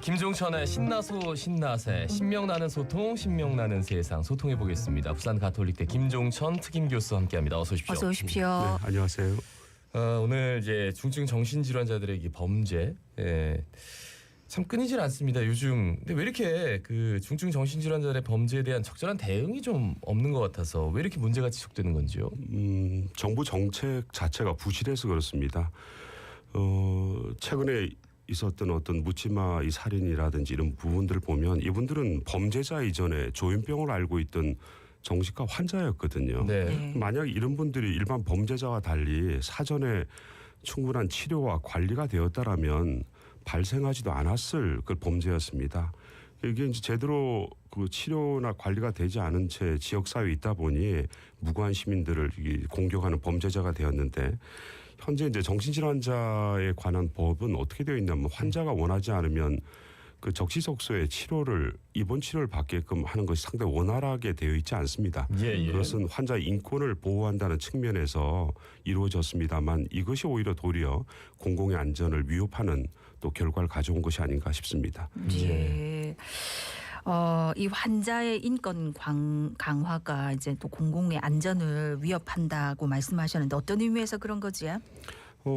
김종천의 신나소 신나세 신명나는 소통 신명나는 세상 소통해보겠습니다. 부산 가톨릭대 김종천 특임 교수와 함께합니다. 어서 오십시오. 어서 오십시오. 네, 안녕하세요. 오늘 이제 중증 정신질환자들의 이 범죄 참 끊이질 않습니다. 요즘 근데 왜 이렇게 그 중증 정신질환자들의 범죄에 대한 적절한 대응이 좀 없는 것 같아서 왜 이렇게 문제가 지속되는 건지요? 정부 정책 자체가 부실해서 그렇습니다. 최근에 있었던 어떤 묻지마 이 살인이라든지 이런 부분들을 보면 이분들은 범죄자 이전에 조현병을 앓고 있던 정신과 환자였거든요. 네. 만약 이런 분들이 일반 범죄자와 달리 사전에 충분한 치료와 관리가 되었다라면 발생하지도 않았을 그 범죄였습니다. 이게 이제 제대로 그 치료나 관리가 되지 않은 채 지역사회에 있다 보니 무고한 시민들을 공격하는 범죄자가 되었는데 현재 이제 정신질환자에 관한 법은 어떻게 되어 있냐면 환자가 원하지 않으면 그 적시적소에 입원 치료를 받게끔 하는 것이 상당히 원활하게 되어 있지 않습니다. 예. 그것은 환자의 인권을 보호한다는 측면에서 이루어졌습니다만 이것이 오히려 도리어 공공의 안전을 위협하는 또 결과를 가져온 것이 아닌가 싶습니다. 예. 이 환자의 인권 강화가 이제 또 공공의 안전을 위협한다고 말씀하셨는데 어떤 의미에서 그런 거지?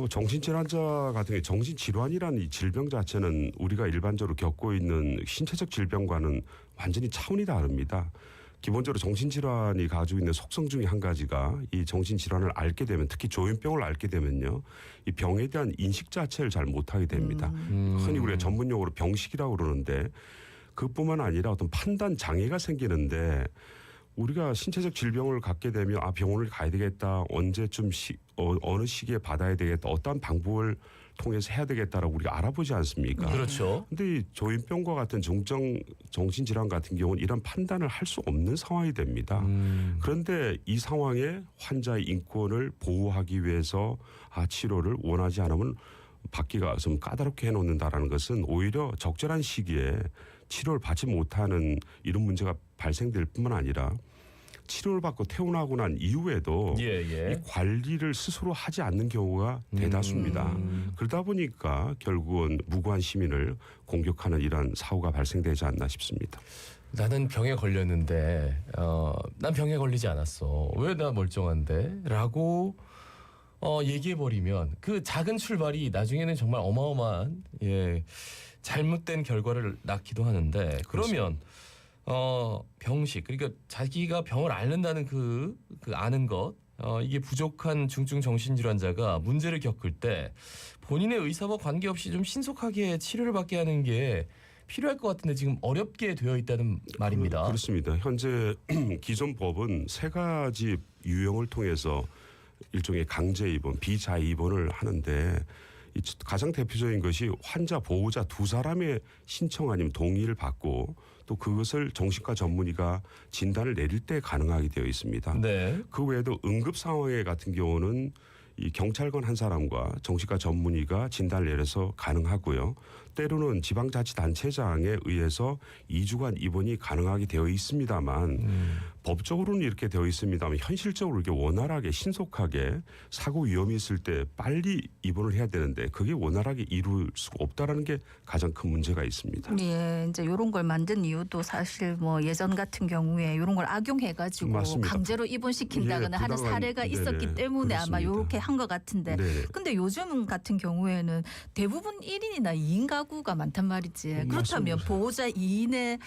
정신질환자 같은 경우 정신질환이라는 이 질병 자체는 우리가 일반적으로 겪고 있는 신체적 질병과는 완전히 차원이 다릅니다. 기본적으로 정신질환이 가지고 있는 속성 중에 한 가지가 이 정신질환을 앓게 되면 특히 조현병을 앓게 되면요. 이 병에 대한 인식 자체를 잘 못하게 됩니다. 흔히 우리가 전문용어로 병식이라고 그러는데 그뿐만 아니라 어떤 판단 장애가 생기는데 우리가 신체적 질병을 갖게 되면 병원을 가야 되겠다. 언제쯤 어느 시기에 받아야 되겠다. 어떠한 방법을 통해서 해야 되겠다라고 우리가 알아보지 않습니까? 그렇죠. 근데 이 조현병과 같은 중증 정신질환 같은 경우는 이런 판단을 할 수 없는 상황이 됩니다. 그런데 이 상황에 환자의 인권을 보호하기 위해서 치료를 원하지 않으면 받기가 좀 까다롭게 해놓는다라는 것은 오히려 적절한 시기에 치료를 받지 못하는 이런 문제가 발생될 뿐만 아니라 치료를 받고 퇴원하고 난 이후에도 이 관리를 스스로 하지 않는 경우가 대다수입니다. 그러다 보니까 결국은 무고한 시민을 공격하는 이러한 사고가 발생되지 않나 싶습니다. 나는 병에 걸렸는데 난 병에 걸리지 않았어. 왜 나 멀쩡한데? 라고 얘기해버리면 그 작은 출발이 나중에는 정말 어마어마한 잘못된 결과를 낳기도 하는데 그러면 병식 그러니까 자기가 병을 앓는다는 그 아는 것 이게 부족한 중증 정신질환자가 문제를 겪을 때 본인의 의사와 관계없이 좀 신속하게 치료를 받게 하는 게 필요할 것 같은데 지금 어렵게 되어 있다는 말입니다. 그렇습니다. 현재 기존 법은 세 가지 유형을 통해서 일종의 강제 입원, 비자의 입원을 하는데 가장 대표적인 것이 환자, 보호자 두 사람의 신청 아니면 동의를 받고 또 그것을 정신과 전문의가 진단을 내릴 때 가능하게 되어 있습니다. 네. 그 외에도 응급 상황에 같은 경우는 이 경찰관 한 사람과 정신과 전문의가 진단을 내려서 가능하고요. 때로는 지방자치단체장에 의해서 2주간 입원이 가능하게 되어 있습니다만 법적으로는 이렇게 되어 있습니다만 현실적으로 이렇게 원활하게 신속하게 사고 위험이 있을 때 빨리 입원을 해야 되는데 그게 원활하게 이룰 수가 없다라는 게 가장 큰 문제가 있습니다. 예, 이제 이런 걸 만든 이유도 사실 뭐 예전 같은 경우에 이런 걸 악용해가지고 맞습니다. 강제로 입원시킨다거나 하는 사례가 있었기 때문에 그렇습니다. 아마 이렇게 한 것 같은데 근데 요즘 같은 경우에는 대부분 1인이나 2인 가구가 많단 말이지. 그렇다면 맞습니다. 보호자 2인의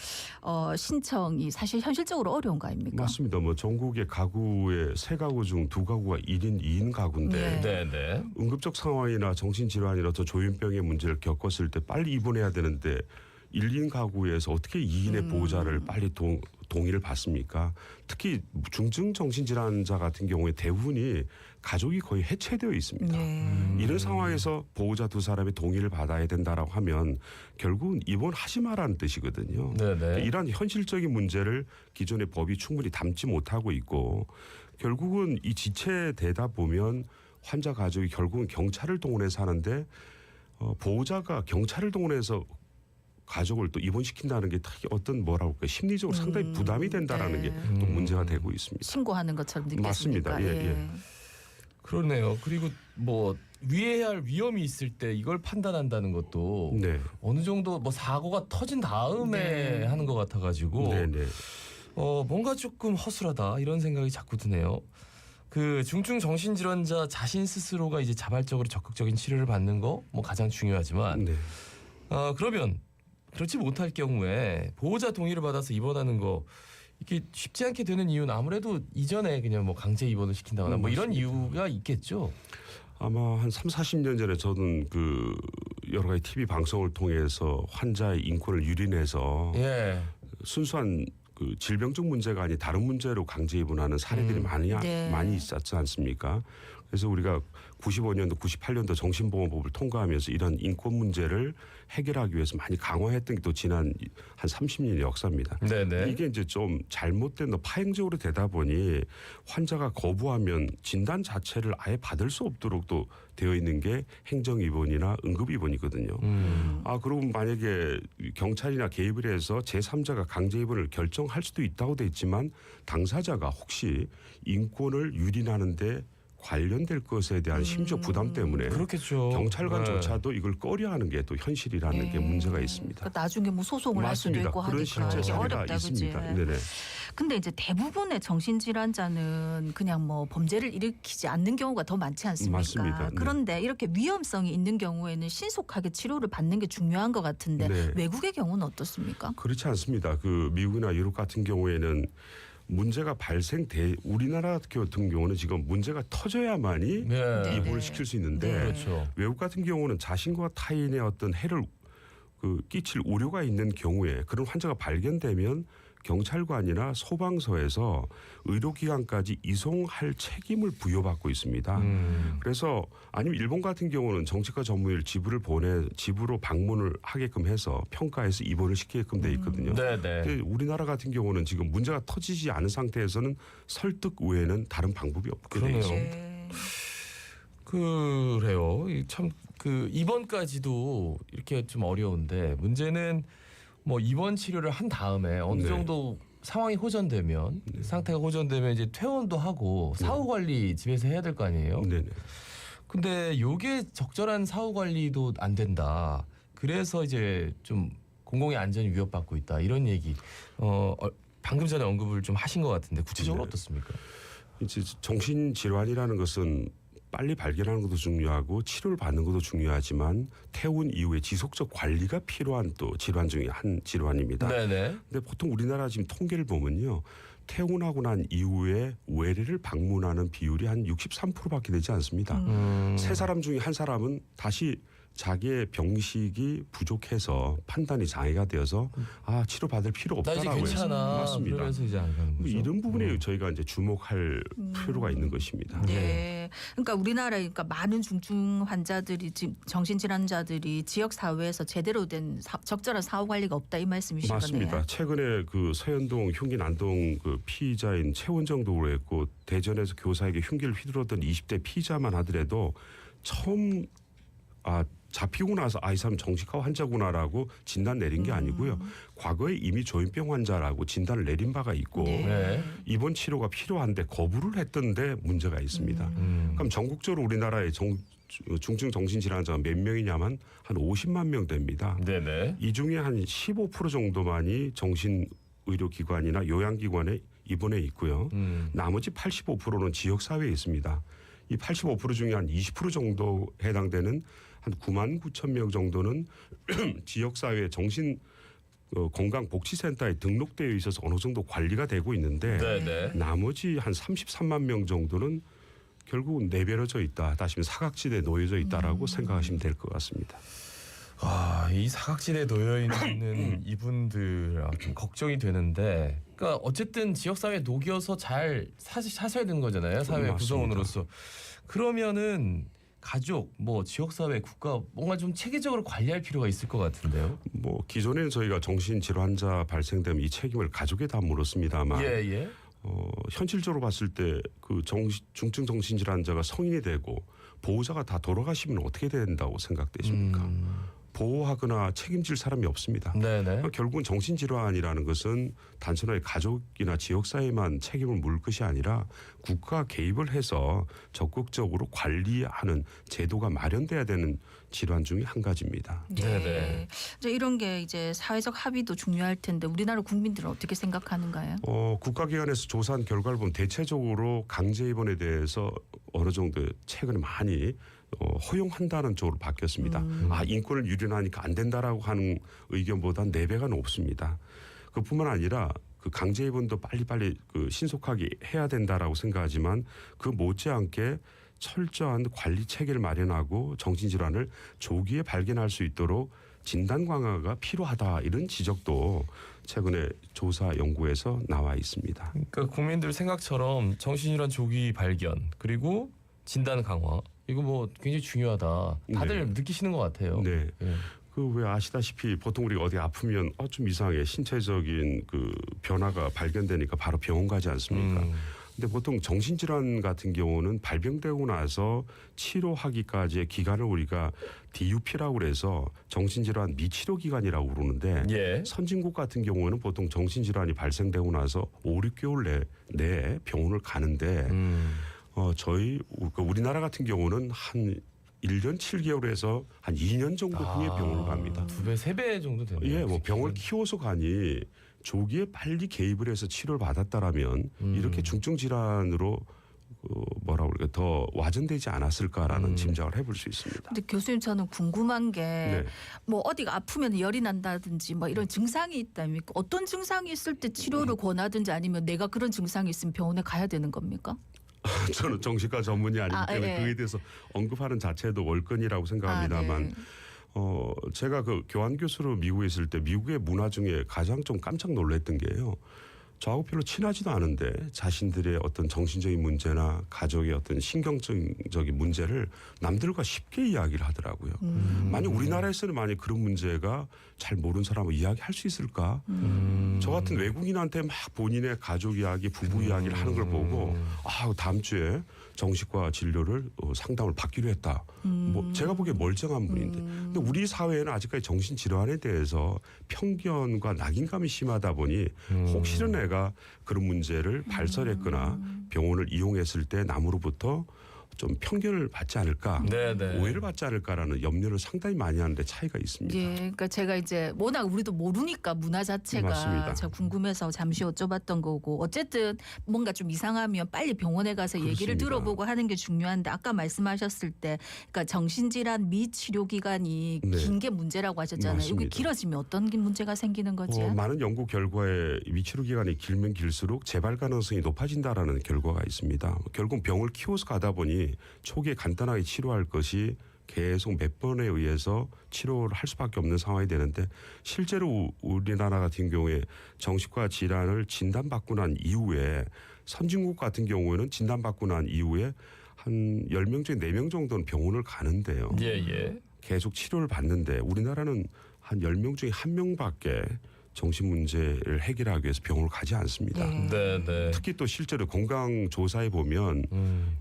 신청이 사실 현실적으로 어려운 거 아닙니까? 맞습니다. 뭐 전국의 가구의 3가구 중 2가구가 1인, 2인 가구인데 네. 응급적 상황이나 정신질환이나 또 조현병의 문제를 겪었을 때 빨리 입원해야 되는데 1인 가구에서 어떻게 2인의 보호자를 빨리 동의를 받습니까? 특히 중증 정신질환자 같은 경우에 대부분이 가족이 거의 해체되어 있습니다. 이런 상황에서 보호자 두 사람의 동의를 받아야 된다라고 하면 결국은 입원하지 마라는 뜻이거든요. 네네. 이러한 현실적인 문제를 기존의 법이 충분히 담지 못하고 있고 결국은 이 지체되다 보면 환자 가족이 결국은 경찰을 동원해서 하는데 보호자가 경찰을 동원해서 가족을 또 입원시킨다는 게 어떤 심리적으로 상당히 부담이 된다라는 게 또 문제가 되고 있습니다. 신고하는 것처럼 느껴집니까? 맞습니다. 예. 그러네요. 그리고 뭐 위해야 할 위험이 있을 때 이걸 판단한다는 것도 네. 어느 정도 뭐 사고가 터진 다음에 네. 하는 것 같아가지고 네네. 뭔가 조금 허술하다 이런 생각이 자꾸 드네요. 그 중증 정신질환자 자신 스스로가 이제 자발적으로 적극적인 치료를 받는 거 뭐 가장 중요하지만 네. 그러면 그렇지 못할 경우에 보호자 동의를 받아서 입원하는 거 이게 쉽지 않게 되는 이유는 아무래도 이전에 그냥 뭐 강제 입원을 시킨다거나 뭐 이런 맞습니다. 이유가 있겠죠. 아마 한 30-40년 전에 저는 그 여러 가지 TV 방송을 통해서 환자의 인권을 유린해서 예. 순수한 그 질병적 문제가 아닌 다른 문제로 강제 입원하는 사례들이 네. 많이 있었지 않습니까? 그래서 우리가 95년도, 98년도 정신보건법을 통과하면서 이런 인권 문제를 해결하기 위해서 많이 강화했던 게 또 지난 한 30년의 역사입니다. 네네. 이게 이제 좀 잘못된 파행적으로 되다 보니 환자가 거부하면 진단 자체를 아예 받을 수 없도록 또 되어 있는 게 행정입원이나 응급입원이거든요. 그러면 만약에 경찰이나 개입을 해서 제3자가 강제입원을 결정할 수도 있다고 돼 있지만 당사자가 혹시 인권을 유린하는데 관련될 것에 대한 심적 부담 때문에 그렇겠죠. 경찰관조차도 이걸 꺼려하는 게 또 현실이라는 게 문제가 있습니다. 그러니까 나중에 뭐 소송을 할 수도 맞습니다. 있고 그런 하니까 실제 이게 사례가 어렵다, 그지? 있습니다. 네네. 근데 이제 대부분의 정신질환자는 그냥 뭐 범죄를 일으키지 않는 경우가 더 많지 않습니까? 맞습니다. 네. 그런데 이렇게 위험성이 있는 경우에는 신속하게 치료를 받는 게 중요한 것 같은데 네. 외국의 경우는 어떻습니까? 그렇지 않습니다. 그 미국이나 유럽 같은 경우에는 문제가 우리나라 같은 경우는 지금 문제가 터져야만이 네. 입원을 시킬 수 있는데 네. 그렇죠. 외국 같은 경우는 자신과 타인의 어떤 해를 끼칠 우려가 있는 경우에 그런 환자가 발견되면 경찰관이나 소방서에서 의료기관까지 이송할 책임을 부여받고 있습니다. 그래서 아니면 일본 같은 경우는 정치과 전문의를 집으로 방문을 하게끔 해서 평가해서 입원을 시키게끔 돼 있거든요. 네네. 근데 우리나라 같은 경우는 지금 문제가 터지지 않은 상태에서는 설득 외에는 다른 방법이 없게 돼 그러네요. 있습니다. 네. 그래요. 참 그 입원까지도 이렇게 좀 어려운데 문제는 뭐 입원 치료를 한 다음에 어느 네. 정도 상황이 호전되면 상태가 호전되면 이제 퇴원도 하고 사후 관리 집에서 해야 될 거 아니에요. 네네. 근데 요게 적절한 사후 관리도 안 된다. 그래서 이제 좀 공공의 안전이 위협받고 있다. 이런 얘기 방금 전에 언급을 좀 하신 것 같은데 구체적으로 네. 어떻습니까? 이제 정신질환이라는 것은 빨리 발견하는 것도 중요하고 치료를 받는 것도 중요하지만 퇴원 이후에 지속적 관리가 필요한 또 질환 중에 한 질환입니다. 네네. 근데 보통 우리나라 지금 통계를 보면요. 퇴원하고 난 이후에 외래를 방문하는 비율이 한 63%밖에 되지 않습니다. 세 사람 중에 한 사람은 다시 자기의 병식이 부족해서 판단이 장애가 되어서 치료받을 필요 나 이제 없다라고 해서 괜찮아. 맞습니다. 그러면서 이제 안 가는 거죠. 이런 부분에 저희가 이제 주목할 필요가 있는 것입니다. 네. 그러니까 우리나라에 그러니까 많은 중증 환자들이 지금 정신질환자들이 지역 사회에서 제대로 된 적절한 사후 관리가 없다 이 말씀이신 맞습니다. 거네요. 최근에 그 서현동 흉기 난동 그 피의자인 최원정도 그랬고 대전에서 교사에게 흉기를 휘둘렀던 20대 피의자만 하더라도 처음 잡히고 나서 이 사람 정신과 환자구나라고 진단 내린 게 아니고요. 과거에 이미 조현병 환자라고 진단을 내린 바가 있고 네. 네. 입원 치료가 필요한데 거부를 했던데 문제가 있습니다. 그럼 전국적으로 우리나라의 중증 정신질환자가 몇 명이냐면 한 50만 명 됩니다. 네네. 이 중에 한 15% 정도만이 정신의료기관이나 요양기관에 입원해 있고요. 나머지 85%는 지역사회에 있습니다. 이 85% 중에 한 20% 정도 해당되는 한 9만 9천 명 정도는 지역사회 건강복지센터에 등록되어 있어서 어느 정도 관리가 되고 있는데 네네. 나머지 한 33만 명 정도는 결국은 내버려져 있다. 다시 말해 사각지대에 놓여져 있다라고 생각하시면 될 것 같습니다. 이 사각지대에 놓여 있는 이분들 좀 걱정이 되는데, 그러니까 어쨌든 지역 사회에 녹여서 잘 사셔야 되는 거잖아요. 사회 맞습니다. 구성원으로서. 그러면은 가족, 뭐 지역 사회, 국가 뭔가 좀 체계적으로 관리할 필요가 있을 것 같은데요. 뭐 기존에는 저희가 정신질환자 발생되면 이 책임을 가족에 다 물었습니다만 예. 현실적으로 봤을 때 그 중증 정신질환자가 성인이 되고 보호자가 다 돌아가시면 어떻게 된다고 생각되십니까? 보호하거나 책임질 사람이 없습니다. 네네. 그러니까 결국은 정신질환이라는 것은 단순하게 가족이나 지역사회만 책임을 물 것이 아니라 국가 개입을 해서 적극적으로 관리하는 제도가 마련돼야 되는 질환 중에 한 가지입니다. 네네. 이제 이런 게 이제 사회적 합의도 중요할 텐데 우리나라 국민들은 어떻게 생각하는가요? 국가기관에서 조사한 결과를 보면 대체적으로 강제 입원에 대해서 어느 정도 최근에 많이 허용한다는 쪽으로 바뀌었습니다. 인권을 유린하니까 안 된다라고 하는 의견보다 4배가 높습니다. 그뿐만 아니라 그 강제 입원도 빨리빨리 신속하게 해야 된다라고 생각하지만 그 못지않게 철저한 관리 체계를 마련하고 정신질환을 조기에 발견할 수 있도록 진단 강화가 필요하다 이런 지적도 최근에 조사 연구에서 나와 있습니다. 그러니까 국민들 생각처럼 정신질환 조기 발견 그리고 진단 강화 이거 뭐 굉장히 중요하다. 다들 느끼시는 것 같아요. 네. 예. 그 왜 아시다시피 보통 우리가 어디 아프면 좀 이상해 신체적인 그 변화가 발견되니까 바로 병원 가지 않습니까? 근데 보통 정신질환 같은 경우는 발병되고 나서 치료하기까지의 기간을 우리가 DUP라고 그래서 정신질환 미치료 기간이라고 부르는데 예. 선진국 같은 경우는 보통 정신질환이 발생되고 나서 5, 6개월 내에 병원을 가는데 저희 우리나라 같은 경우는 한 1년 7개월에서 한 2년 정도 후에 병원을 갑니다. 2배, 3배 정도 되네요. 예, 뭐 병을 키워서 가니 조기에 빨리 개입을 해서 치료를 받았다라면 이렇게 중증 질환으로 뭐라 그럴까 더 와전되지 않았을까라는 짐작을 해볼 수 있습니다. 근데 교수님 저는 궁금한 게 뭐 네. 어디가 아프면 열이 난다든지 뭐 이런 증상이 있다니까 어떤 증상이 있을 때 치료를 권하든지 아니면 내가 그런 증상이 있으면 병원에 가야 되는 겁니까? 저는 정신과 전문이 아니기 때문에 예. 그에 대해서 언급하는 자체도 월권이라고 생각합니다만 네. 제가 그 교환 교수로 미국에 있을 때 미국의 문화 중에 가장 좀 깜짝 놀랐던 게요. 저하고 별로 친하지도 않은데 자신들의 어떤 정신적인 문제나 가족의 어떤 신경적인 문제를 남들과 쉽게 이야기를 하더라고요. 만약 우리나라에서는 만약 그런 문제가 잘 모르는 사람을 이야기할 수 있을까? 저 같은 외국인한테 막 본인의 가족 이야기, 부부 이야기를 하는 걸 보고 다음 주에 정신과 진료를 상담을 받기로 했다. 뭐 제가 보기에 멀쩡한 분인데, 근데 우리 사회에는 아직까지 정신 질환에 대해서 편견과 낙인감이 심하다 보니 혹시나 내가 그런 문제를 발설했거나 병원을 이용했을 때 남으로부터 좀 편견을 받지 않을까, 네네. 오해를 받지 않을까라는 염려를 상당히 많이 하는데 차이가 있습니다. 예, 그러니까 제가 이제 워낙 우리도 모르니까 문화 자체가 맞습니다. 제가 궁금해서 잠시 여쭤봤던 거고 어쨌든 뭔가 좀 이상하면 빨리 병원에 가서 얘기를 그렇습니다. 들어보고 하는 게 중요한데 아까 말씀하셨을 때 그러니까 정신질환 미치료 기간이 네. 긴 게 문제라고 하셨잖아요. 이게 맞습니다. 길어지면 어떤 문제가 생기는 거지? 많은 연구 결과에 미치료 기간이 길면 길수록 재발 가능성이 높아진다라는 결과가 있습니다. 결국 병을 키워서 가다 보니 초기에 간단하게 치료할 것이 계속 몇 번에 의해서 치료를 할 수밖에 없는 상황이 되는데 실제로 우리나라 같은 경우에 정신과 질환을 진단받고 난 이후에 선진국 같은 경우에는 진단받고 난 이후에 한 10명 중에 4명 정도는 병원을 가는데요. 예. 계속 치료를 받는데 우리나라는 한 10명 중에 1명밖에 정신 문제를 해결하기 위해서 병원을 가지 않습니다. 네네. 특히 또 실제로 건강 조사에 보면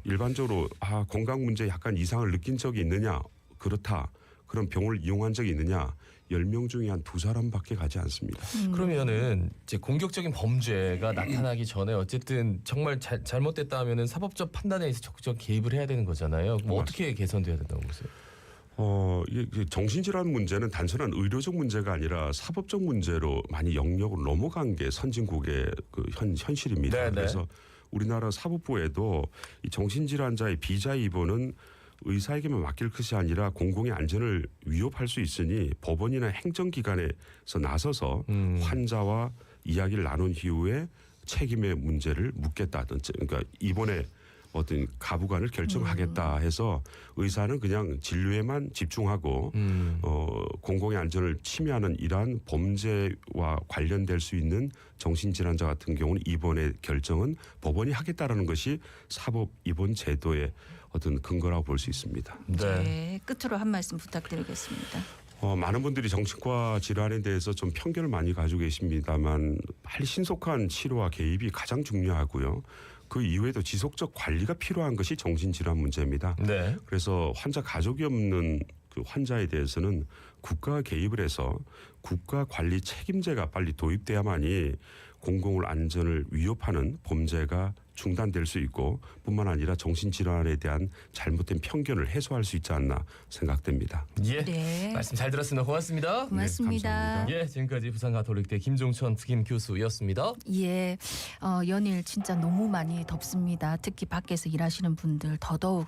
일반적으로 건강 문제 약간 이상을 느낀 적이 있느냐, 그렇다. 그럼 병원을 이용한 적이 있느냐, 10명 중에 한 2사람밖에 가지 않습니다. 그러면은 이제 공격적인 범죄가 나타나기 전에 어쨌든 정말 잘못됐다 하면은 사법적 판단에 의해서 적극적 개입을 해야 되는 거잖아요. 뭐 어떻게 개선돼야 된다고 보세요? 이게 정신질환 문제는 단순한 의료적 문제가 아니라 사법적 문제로 많이 영역을 넘어간 게 선진국의 그 현실입니다. 네네. 그래서 우리나라 사법부에도 이 정신질환자의 비자 입원은 의사에게만 맡길 것이 아니라 공공의 안전을 위협할 수 있으니 법원이나 행정기관에서 나서서 환자와 이야기를 나눈 이후에 책임의 문제를 묻겠다든지, 그러니까 이번에 어떤 가부관을 결정하겠다 해서 의사는 그냥 진료에만 집중하고 공공의 안전을 침해하는 이러한 범죄와 관련될 수 있는 정신질환자 같은 경우는 입원의 결정은 법원이 하겠다라는 것이 사법 입원 제도의 어떤 근거라고 볼 수 있습니다. 네. 끝으로 한 말씀 부탁드리겠습니다. 많은 분들이 정신과 질환에 대해서 좀 편견을 많이 가지고 계십니다만 빨리 신속한 치료와 개입이 가장 중요하고요. 그 이외에도 지속적 관리가 필요한 것이 정신질환 문제입니다. 네. 그래서 환자 가족이 없는 그 환자에 대해서는 국가가 개입을 해서 국가 관리 책임제가 빨리 도입돼야만이 공공의 안전을 위협하는 범죄가 중단될 수 있고 뿐만 아니라 정신질환에 대한 잘못된 편견을 해소할 수 있지 않나 생각됩니다. 예. 네. 말씀 잘 들었습니다. 고맙습니다. 고맙습니다. 감사합니다. 예, 지금까지 부산가톨릭대 김종천 특임 교수였습니다. 예, 연일 진짜 너무 많이 덥습니다. 특히 밖에서 일하시는 분들 더더욱